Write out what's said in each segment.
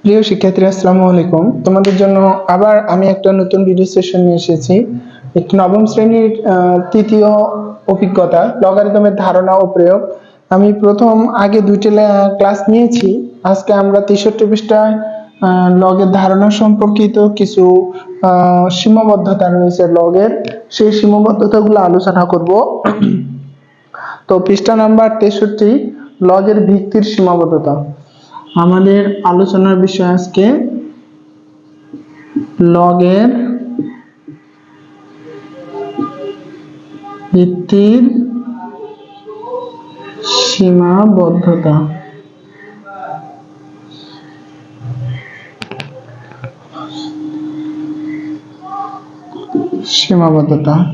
প্রিয় শিক্ষার্থীরা, আসসালামু আলাইকুম। তোমাদের জন্য আবার আমি একটা নতুন ভিডিও সেশন নিয়ে এসেছি। একটি নবম শ্রেণীর তৃতীয় অভিজ্ঞতা, লগারিদমের ধারণা ও প্রয়োগ। আমি আগে দুইটি ক্লাস নিয়েছি। আজকে আমরা 63 পৃষ্ঠায় লগের ধারণা সম্পর্কিত কিছু সীমাবদ্ধতা রয়েছে লগের, সেই সীমাবদ্ধতাগুলো আলোচনা করব। তো পৃষ্ঠা নাম্বার 63, লগের ভিত্তির সীমাবদ্ধতা। আমাদের আলোচনার বিষয় আজকে লগের ভিত্তির সীমাবদ্ধতা।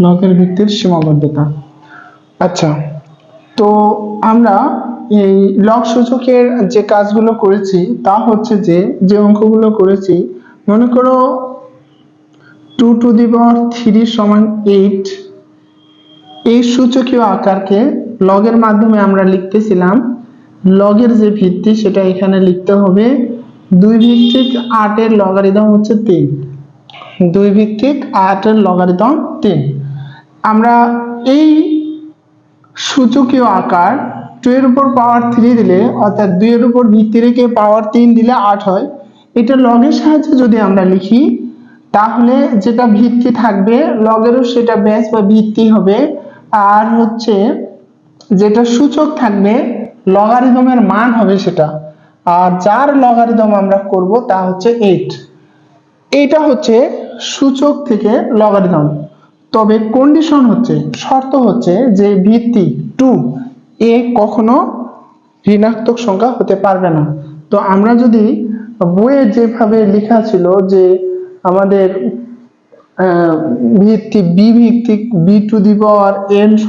লগের ভিত্তির সীমাবদ্ধতা। আচ্ছা, তো আমরা এই লগ সূচকের যে কাজগুলো করেছি তা হচ্ছে যে অঙ্কগুলো করেছি, মনে করো 2⁻³ = 8, এই সূচকীয় আকারকে লগের মাধ্যমে আমরা লিখতেছিলাম। লগের যে ভিত্তি সেটা এখানে লিখতে হবে। 2/8 এর লগারিদম হচ্ছে 3। 2/8 এর লগারিদম 3। আমরা এই সূচকীয় আকার 2 এর উপর পাওয়ার 3 দিলে, অর্থাৎ 2 এর উপর ভিত্তি রেখে পাওয়ার 3 দিলে 8 হয়। এটা লগের সাহায্যে যদি আমরা লিখি, তাহলে যেটা ভিত্তি থাকবে লগেরও সেটা বেস বা ভিত্তি হবে, আর হচ্ছে যেটা সূচক থাকবে লগারিদমের মান হবে সেটা। আর যার লগারিদম আমরা করব তা হচ্ছে 8। এটা হচ্ছে সূচক থেকে লগারিদম। তবে কন্ডিশন হচ্ছে, শর্ত হচ্ছে যে ভিত্তি 2 এ কখনো ঋণাত্মক সংখ্যা হতে পারবে না। তো আমরা যদি বইয়ে যেভাবে লেখা ছিল যে আমাদের ভিত্তি বি ভিত্তিক b⁴n =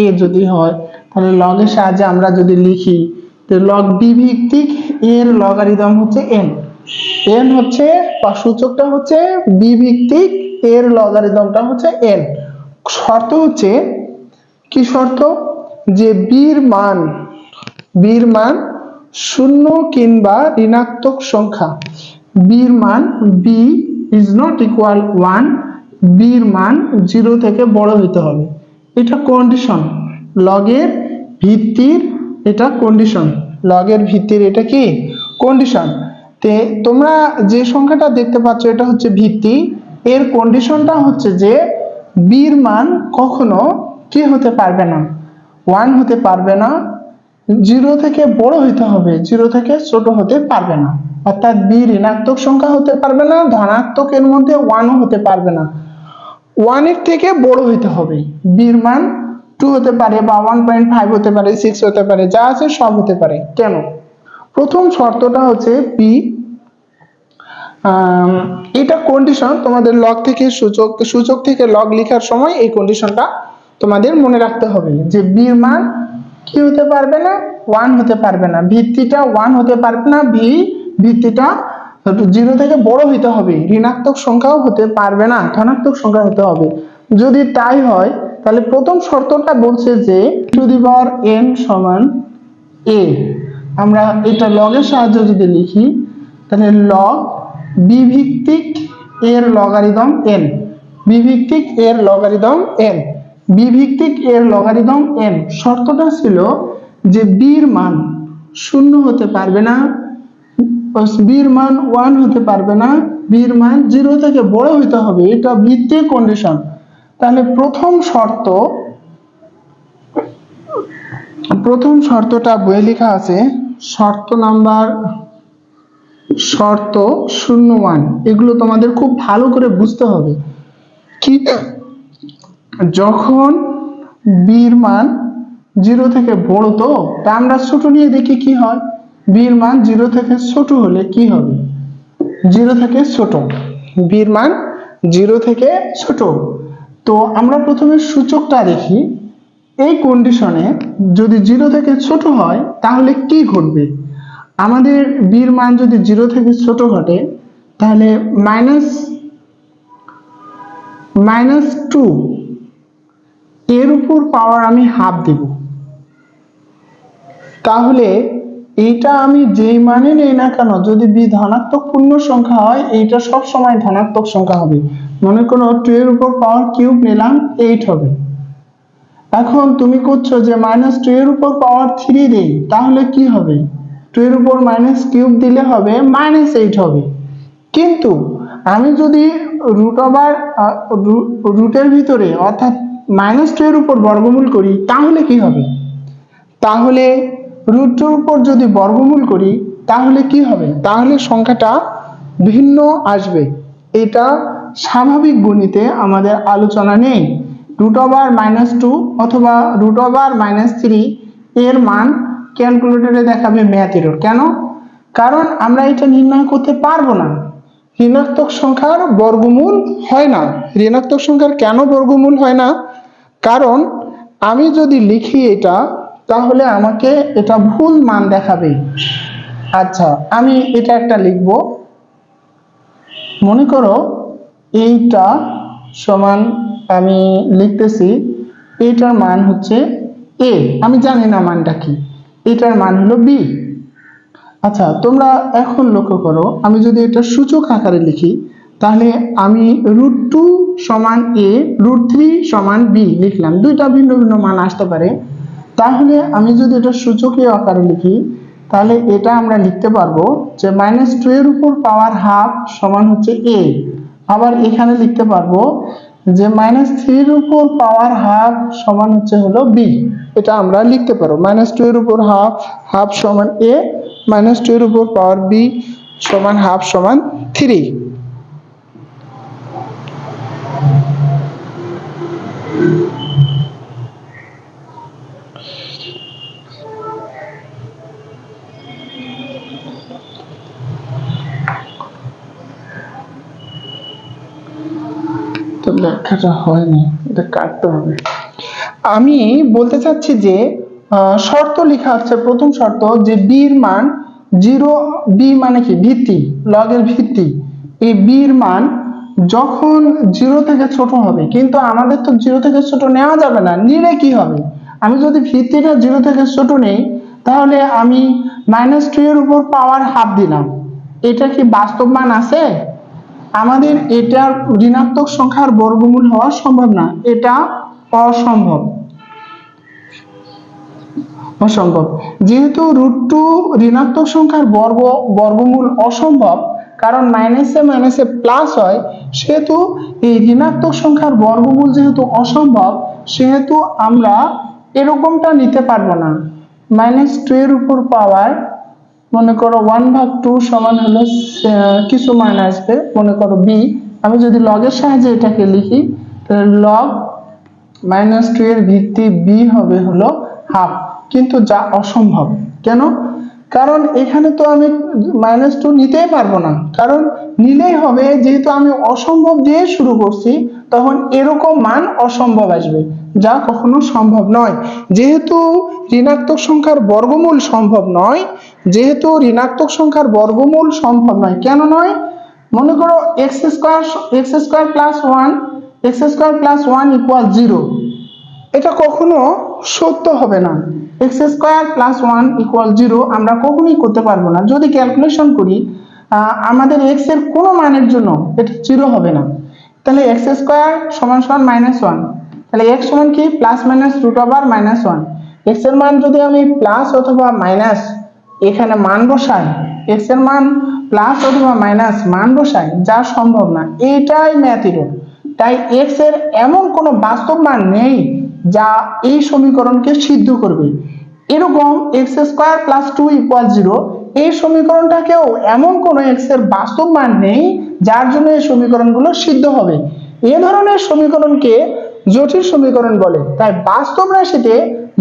a যদি হয়, তাহলে লগের সাহায্যে আমরা যদি লিখি, তো লগ বি ভিত্তিক এর লগারিদম হচ্ছে n। n হচ্ছে বা সূচকটা হচ্ছে বি ভিত্তিক এর লগারিদমটা হচ্ছে n। শর্ত হচ্ছে কি? শর্ত যে বির মান 0 কিংবা ঋণাত্মক সংখ্যা। বির মান b ≠ 1, বির মান 0 থেকে বড় হতে হবে। এটা কন্ডিশন লগের ভিত্তির, এটা কন্ডিশন লগের ভিত্তির, এটা কি কন্ডিশন। তে তোমরা যে সংখ্যাটা দেখতে পাচ্ছ এটা হচ্ছে ভিত্তি, এর কন্ডিশনটা হচ্ছে যে বির মান কখনো কি হতে পারবে না, 1 হতে পারবে না, 0 থেকে বড় হতে হবে, 0 থেকে ছোট হতে পারবে না। অর্থাৎ বি ঋণাত্মক সংখ্যা হতে পারবে না, ধনাত্মকের মধ্যে 1ও হতে পারবে না, 1 এর থেকে বড় হতে হবে। বির মান 2 হতে পারে বা 1.5 হতে পারে, 6 হতে পারে, যা আছে সব হতে পারে। কেন? প্রথম শর্তটা হচ্ছে বি, এটা কন্ডিশন তোমাদের লগ থেকে সূচক থেকে লগ লেখার সময় এই কন্ডিশনটা তোমাদের মনে রাখতে হবে যে বির মান কি হতে পারবে না, 1 হতে পারবে না, ভিত্তিটা 1 হতে পারবে না, ভিত্তিটা 0 থেকে বড় হতে হবে, ঋণাত্মক সংখ্যাও হতে পারবে না, ধনাত্মক সংখ্যা হতে হবে। যদি তাই হয় তাহলে প্রথম শর্তটা বলছে যে n = a। আমরা এটা লগের সাহায্যে যদি লিখি, তাহলে লগ বি ভিত্তিক এর লগারিদম n, বি ভিত্তিক এর লগারিদম n, বি ভিত্তিক এর লগারিদম n। শর্তটা ছিল যে বির মান 0 হতে পারবে না, বির মান 1 হতে পারবে না, বির মান 0 থেকে বড় হতে হবে, এটা ভিত্তিক কন্ডিশন। তাহলে প্রথম শর্তটা বইয়ে লেখা আছে, শর্ত 01। এগুলো তোমাদের খুব ভালো করে বুঝতে হবে। কি? যখন বির মান 0 থেকে বড়, তো আমরা ছোট নিয়ে দেখি কি হয়। বির মান 0 থেকে ছোট হলে কি হবে? 0 থেকে ছোট, বির মান 0 থেকে ছোট। তো আমরা প্রথমে সূচকটা দেখি। এই কন্ডিশনে যদি 0 থেকে ছোট হয় তাহলে কি ঘটবে? আমাদের বির মান যদি 0 থেকে ছোট ঘটে, তাহলে -2 এর উপর পাওয়ার আমি হাফ দেব, তাহলে এইটা আমি যেই মানে নেই না কেন, যদি বি ধনাত্মক পূর্ণ সংখ্যা হয় এইটা সব সময় ধনাত্মক সংখ্যা হবে। মনে করো 2 এর উপর পাওয়ার কিউব নিলাম 8 হবে। এখন তুমি করছো যে -2 এর উপর পাওয়ার 3 দেই, তাহলে কি হবে? 2 এর উপর মাইনাস কিউব দিলে হবে -8 হবে। কিন্তু আমি যদি রুটের ভিতরে অর্থাৎ -2 এর উপর বর্গমূল করি তাহলে কি হবে? তাহলে √2 উপর যদি বর্গমূল করি তাহলে কি হবে? তাহলে সংখ্যাটা ভিন্ন আসবে। এটা স্বাভাবিক গণিতে আমাদের আলোচনা নেই। √2 অথবা √3 এর মান ক্যালকুলেটরে দেখাবে ম্যাথ এরর। কেন? কারণ আমরা এটা নির্ণয় করতে পারবো না। ঋণাত্মক সংখ্যার বর্গমূল হয় না। ঋণাত্মক সংখ্যার কেন বর্গমূল হয় না? কারণ আমি যদি লিখি এটা, তাহলে আমাকে এটা ভুল মান দেখাবে। আচ্ছা, আমি এটা একটা লিখব। মনে করো এইটা সমান, আমি লিখতেছি এটার মান হচ্ছে এ, আমি জানি না মানটা কি, এটার মান হলো বি। আচ্ছা, তোমরা এখন লক্ষ্য করো, আমি যদি এটা সূচক আকারে লিখি তাহলে আমি √2 সমান এ, √3 সমান বি লিখলাম। দুইটা ভিন্ন ভিন্ন মান আসতে পারে। তাহলে আমি যদি এটা সূচকীয় আকারে লিখি তাহলে এটা আমরা লিখতে পারবো যে -2 এর উপর পাওয়ার হাফ সমান হচ্ছে এ। আবার এখানে লিখতে পারবো যে -3 এর উপর পাওয়ার হাফ সমান হচ্ছে হলো বি। এটা আমরা লিখতে পারবো -2 এর উপর হাফ সমান এ, -2 এর উপর পাওয়ার বি সমান হাফ সমান 3। তো লেখাটা হয়নি, এটা কাটতে হবে। আমি বলতে চাচ্ছি যে শর্ত লেখা হচ্ছে, প্রথম শর্ত যে বির মান 0, বি মানে কি? ভিত্তি, লগের ভিত্তি। এই বির মান যখন 0 থেকে ছোট হবে, কিন্তু আমাদের তো 0 থেকে ছোট নেওয়া যাবে না। নিলে কি হবে? আমি যদি ভিত্তিটা 0 থেকে ছোট নেই তাহলে আমি -2 এর উপর পাওয়ার হাফ দিলাম, এটা কি বাস্তব মান আছে? আমাদের এটা ঋণাত্মক সংখ্যার বর্গমূল হওয়া সম্ভব না, এটা অসম্ভব। যেহেতু √2 ঋণাত্মক সংখ্যার বর্গমূল অসম্ভব, কারণ মাইনাসে মাইনাসে প্লাস হয়, সেহেতু এই ঋণাত্মক সংখ্যার বর্গমূল যেহেতু অসম্ভব, সেহেতু আমরা এরকমটা নিতে পারবো না। -2 এর উপর পাওয়ার, মনে করো 1/2 সমান হলো কিছু মান আসবে, মনে করো বি। আমি যদি লগের সাহায্যে এটাকে লিখি তাহলে লগ -2 এর ভিত্তি বি হবে হলো হাফ, কিন্তু যা অসম্ভব। কেন? কারণ এখানে তো আমি -2 নিতেই পারবো না, কারণ নিলেই হবে, যেহেতু আমি অসম্ভব দিয়ে শুরু করছি, তখন এরকম মান অসম্ভব আসবে, যা কখনো সম্ভব নয়। যেহেতু ঋণাত্মক সংখ্যার বর্গমূল সম্ভব নয়, কেন নয়? মনে করো x² + 1 = 0, এটা কখনো সত্য হবে না। x² + 1 = 0 আমরা কখনোই করতে পারবো না। যদি ক্যালকুলেশন করি আমাদের x এর কোনো মানের জন্য এটা 0 হবে না। তাহলে x² = -1, তাহলে x সমান কি? ±√1। x এর মান যদি আমি প্লাস অথবা মাইনাস এখানে মান বসাই, x এর মান প্লাস অথবা মাইনাস মান বসাই, যা সম্ভব না। এটাই ম্যাথ এরর। তাই x এর এমন কোনো বাস্তব মান নেই যা এই সমীকরণকে সিদ্ধ করবে। এরকম x² + 2 = 0, এই সমীকরণটাকেও এমন কোনো x এর বাস্তব মান নেই যার জন্য এই সমীকরণগুলো সিদ্ধ হবে। এ ধরনের সমীকরণকে জটিল সমীকরণ বলে। তাই বাস্তব রাশিতে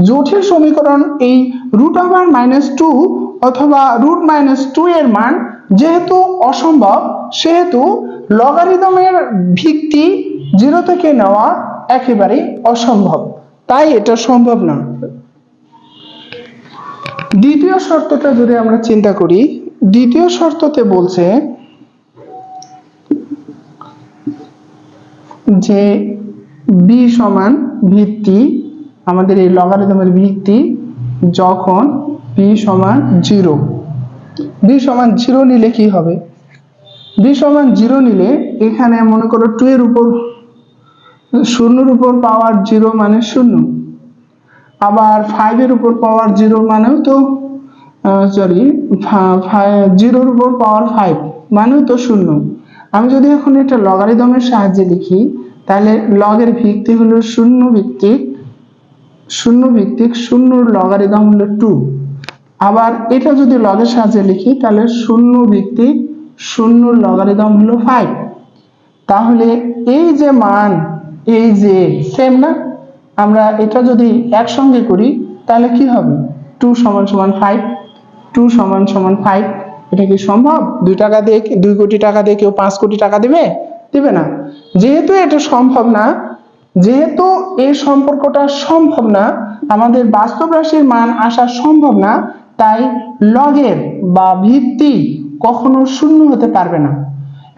জটিল সমীকরণ এই √2 অথবা √2 এর মান যেহেতু অসম্ভব, সেহেতু লগারিদমের ভিত্তি 0 থেকে নেওয়া একেবারেই অসম্ভব, তাই এটা সম্ভব না। দ্বিতীয় শর্তটা যদি আমরা চিন্তা করি, দ্বিতীয় শর্ততে বলছে যে বি সমান ভিত্তি, আমাদের এই লগারিদমের ভিত্তি যখন বি সমান 0। বি সমান 0 নিলে কি হবে? বি সমান 0 নিলে এখানে মনে করো 2 এর উপর 0 উপর পাওয়ার 0 মানে 0, আবার 5 এর উপর পাওয়ার 0 মানেও তো সরি 0 এর উপর পাওয়ার 5 মানেও তো 0। আমি যদি এখন এটা লগারিদমের সাহায্যে লিখি তাহলে লগের ভিত্তি হলো 0 ভিত্তিক 0 লগারিদম হলো 2। আবার এটা যদি লগের সাহায্যে লিখি তাহলে 0 ভিত্তিক 0 লগারিদম হলো 5। তাহলে এই যে মান, এই যে সেম না, আমরা এটা যদি একসঙ্গে করি তাহলে কি হবে? 2 সমান সমান 5, 2 সমান সমান 5। এটা কি সম্ভব? 2 টাকা দিয়ে 2 কোটি টাকা দিয়ে কেউ 5 কোটি টাকা দেবে? দিবে না। যেহেতু এটা সম্ভব না, যেহেতু এই সম্পর্কটা সম্ভব না, আমাদের বাস্তব রাশির মান আসা সম্ভব না, তাই লগের বা ভিত্তি কখনো 0 হতে পারবে না।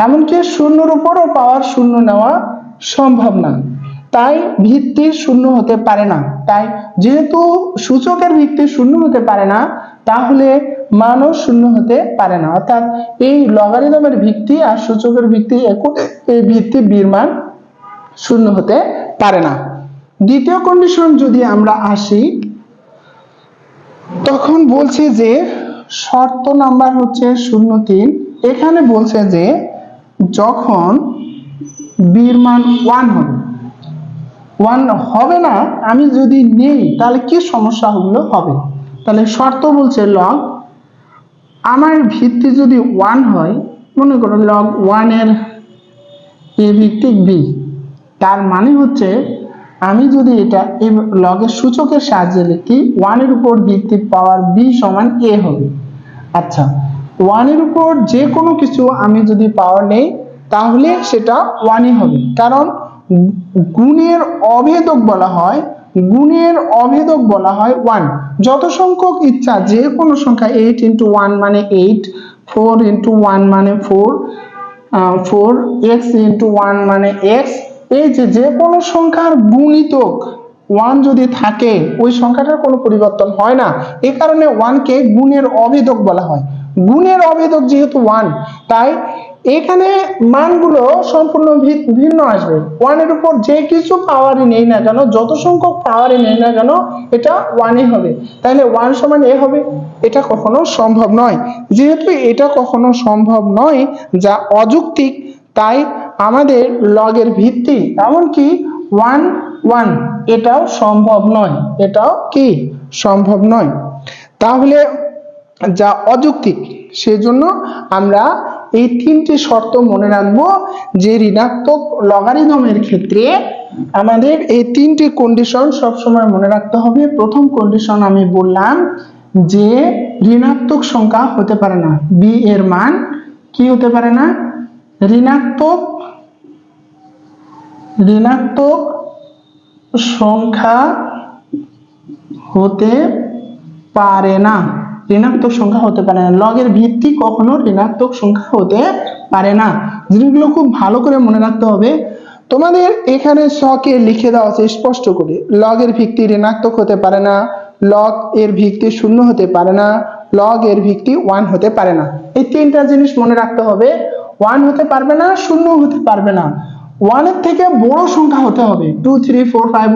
এমনকি 0 উপরও পাওয়ার 0 নেওয়া সম্ভব না, তাই ভিত্তি 0 হতে পারে না। তাই যেহেতু সূচকের ভিত্তি 0 হতে পারে না, তাহলে মানও 0 হতে পারে না। অর্থাৎ এই লগারিদমের ভিত্তি আর সূচকের ভিত্তি একই, এই ভিত্তি বির মান 0 হতে পারে না। দ্বিতীয় কন্ডিশন যদি আমরা আসি, তখন বলছে যে শর্ত নাম্বার হচ্ছে 0.3। এখানে বলছে যে যখন বির মান 1 হবে, 1 হবে না আমি যদি নেই তাহলে কি সমস্যা হলো হবে। তাহলে শর্ত বলছে লগ আমার ভিত্তি যদি 1 হয়, মনে করো লগ 1 এর এ ভিত্তিক বি, তার মানে হচ্ছে আমি যদি এটা লগের সূচকের সাহায্যে লিখি 1 এর উপর ভিত্তি পাওয়ার বি সমান এ হবে। আচ্ছা, 1 এর উপর যে কোনো কিছু আমি যদি পাওয়ার নেই তাহলে সেটা 1ই হবে, কারণ গুণের অভেদক বলা হয়, গুণের অভেদক বলা হয় 1। যত সংখ্যক ইচ্ছা যে কোনো সংখ্যা, 8 into 1 মানে 8, 4 into 1 মানে 4, 4 x into 1 মানে x, এই যে কোনো সংখ্যার গুণিতক 1 যদি থাকে ওই সংখ্যাটার কোনো পরিবর্তন হয় না। এই কারণে 1 কে গুণের অভেদক বলা হয়। গুণের অভেদক যেহেতু 1, তাই এখানে মানগুলো সম্পূর্ণ ভিন্ন আসবে। 1 এর উপর যে কিছু পাওয়ারই নেই না কেন, যত সংখ্যক পাওয়ারই নেই না কেন, এটা 1ই হবে। তাহলে 1 সমান এ হবে। এটা কখনো সম্ভব নয়। যেহেতু এটা কখনো সম্ভব নয়, যা অযৌক্তিক, তাই আমাদের লগের ভিত্তি এমনকি 1 1 এটাও সম্ভব নয়, এটাও কি সম্ভব নয়। তাহলে যা অযৌক্তিক, সেজন্য আমরা এই 3টি শর্ত মনে রাখবো যে ঋণাত্মক লগারিদমের ক্ষেত্রে আমাদের এই 3টি কন্ডিশন সবসময় মনে রাখতে হবে। প্রথম কন্ডিশন আমি বললাম যে ঋণাত্মক সংখ্যা হতে পারে না, বি এর মান কি হতে পারে না? ঋণাত্মক সংখ্যা হতে পারে না, ঋণাত্মক সংখ্যা হতে পারে না। লগের ভিত্তি কখনো ঋণাত্মক সংখ্যা হতে পারে না। জিনিসগুলো খুব ভালো করে মনে রাখতে হবে। তোমাদের এখানে ছকে লিখে দেওয়া আছে স্পষ্ট করে, লগের ভিত্তি ঋণাত্মক হতে পারে না, লগ এর ভিত্তি 0 হতে পারে না, লগ এর ভিত্তি 1 হতে পারে না। এই 3টা জিনিস মনে রাখতে হবে। 1 হতে পারবে না, 0 হতে পারবে না। 1 এর থেকে বড় সংখ্যা হতে হবে, 2 3 4 5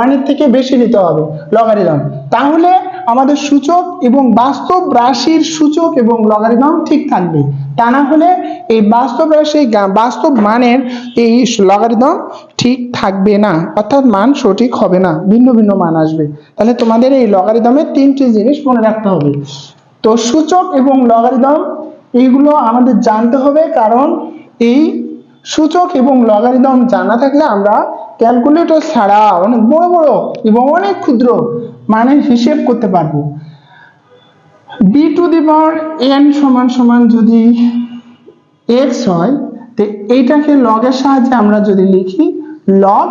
1 এর থেকে বেশি নিতে হবে লগারিদম, তাহলে আমাদের সূচক এবং বাস্তব রাশির সূচক এবং লগারিদম ঠিক থাকবে। তা না হলে এই বাস্তব রাশি বাস্তব মানের এই লগারিদম ঠিক থাকবে না, অর্থাৎ মান সঠিক হবে না, ভিন্ন ভিন্ন মান আসবে। তাহলে তোমাদের এই লগারিদমের 3টি জিনিস মনে রাখতে হবে। তো সূচক এবং লগারিদম এইগুলো আমাদের জানতে হবে, কারণ এই সূচক এবং লগারিদম জানা থাকলে আমরা ক্যালকুলেটর ছাড়া অনেক বড় বড় এবং অনেক ক্ষুদ্র মানের হিসেব করতে পারবো। B to the power n সমান সমান যদি x হয়, তো এইটাকে লগের সাহায্যে আমরা যদি লিখি লগ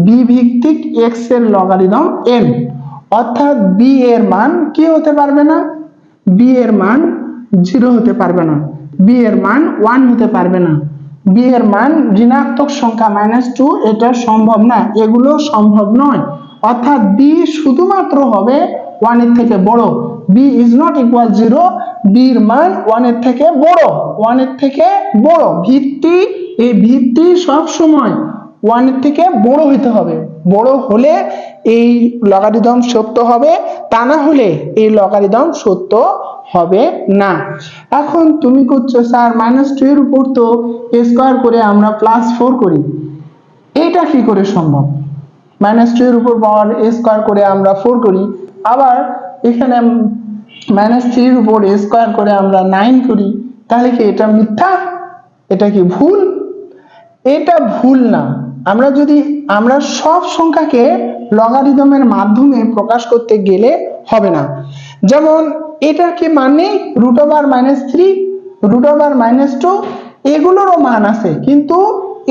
বি ভিত্তিক x এর লগারিদম n, অর্থাৎ বি এর মান কি হতে পারবে না? বি এর মান 0 হতে পারবে না, বি এর মান 1 হতে পারবে না, বি এর মান ঋণাত্মক সংখ্যা -2, এটা সম্ভব না, এগুলো সম্ভব নয়। অর্থাৎ বি শুধুমাত্র হবে 1 এর থেকে বড়, b is not equal 0, b এর মান 1 এর থেকে বড়, 1 এর থেকে বড়। ভিত্তি, এই ভিত্তি সব সময় 1 এর থেকে বড় হতে হবে, বড় হলে এই লগারিদম সত্য হবে, তা না হলে এই লগারিদম সত্য হবে না। এখন তুমি করছো স্যার -2 এর উপর তো a স্কয়ার করে আমরা +4 করি, এটা কি করে সম্ভব? -2 এর উপর পাওয়ার a স্কয়ার করে আমরা 4 করি, আবার এখানে -3 এর উপর a স্কয়ার করে আমরা 9 করি, তাহলে কি এটা মিথ্যা? এটা কি ভুল? এটা ভুল না। আমরা সব সংখ্যাকে লগারিদমের মাধ্যমে প্রকাশ করতে গেলে হবে না। যেমন এটা কি মানে √3, √2, এগুলোরও মান আছে, কিন্তু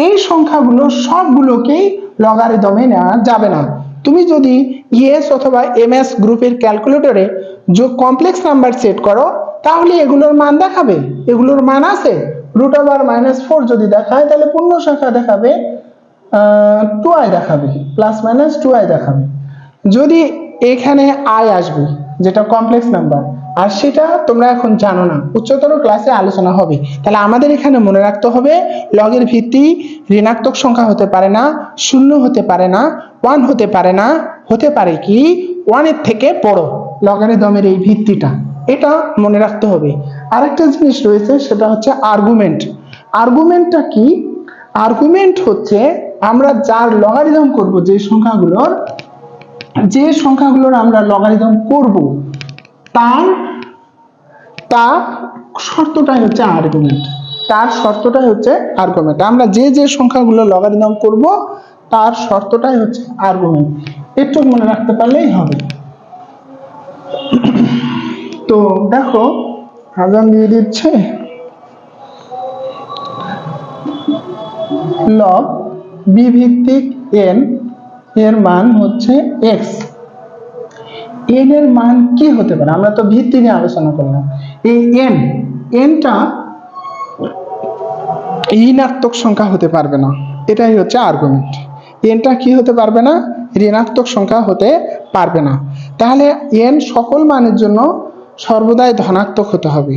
এই সংখ্যাগুলো সবগুলোকেই লগারিদমে নেওয়া যাবে না। তুমি যদি ইএস অথবা এমএস গ্রুপের ক্যালকুলেটরে যোগ কমপ্লেক্স নাম্বার সেট করো, তাহলে এগুলোর মান দেখাবে, এগুলোর মান আছে। √4 যদি দেখায়, তাহলে পূর্ণ সংখ্যা দেখাবে 2i দেখাবে, ±2i দেখাবে। যদি এখানে i আসবে, যেটা কমপ্লেক্স নাম্বার, আর সেটা তোমরা এখন জানো না, উচ্চতর ক্লাসে আলোচনা হবে। তাহলে আমাদের এখানে মনে রাখতে হবে, লগের ভিত্তি ঋণাত্মক সংখ্যা হতে পারে না, 0 হতে পারে না, 1 হতে পারে না, হতে পারে কি 1 এর থেকে বড়, লগারিদমের এই ভিত্তিটা, এটা মনে রাখতে হবে। আরেকটা জিনিস রয়েছে, সেটা হচ্ছে আর্গুমেন্ট। আর্গুমেন্টটা কি? আর্গুমেন্ট হচ্ছে আমরা যার লগারিদম করব, যে সংখ্যাগুলোর আমরা লগারিদম করব, তার শর্তটাই হচ্ছে আর্গুমেন্ট। তার শর্তটাই হচ্ছে আর্গুমেন্ট। আমরা যে সংখ্যাগুলো লগারিদম করব, তার শর্তটাই হচ্ছে আর্গুমেন্ট। একটু মনে রাখতে পারলেই হবে। তো দেখো, আজান দিয়ে দিচ্ছে। লগ b ভিত্তিক n এর মান হচ্ছে x। n এর মান কি হতে পারে? আমরা তো ভিত্তি নিয়ে আলোচনা করলাম। এই nটা ঋণাত্মক সংখ্যা হতে পারবে না, এটাই হচ্ছে আর্গুমেন্ট। nটা কি হতে পারবে না? ঋণাত্মক সংখ্যা হতে পারবে না। তাহলে n সকল মানের জন্য সর্বদাই ধনাত্মক হতে হবে।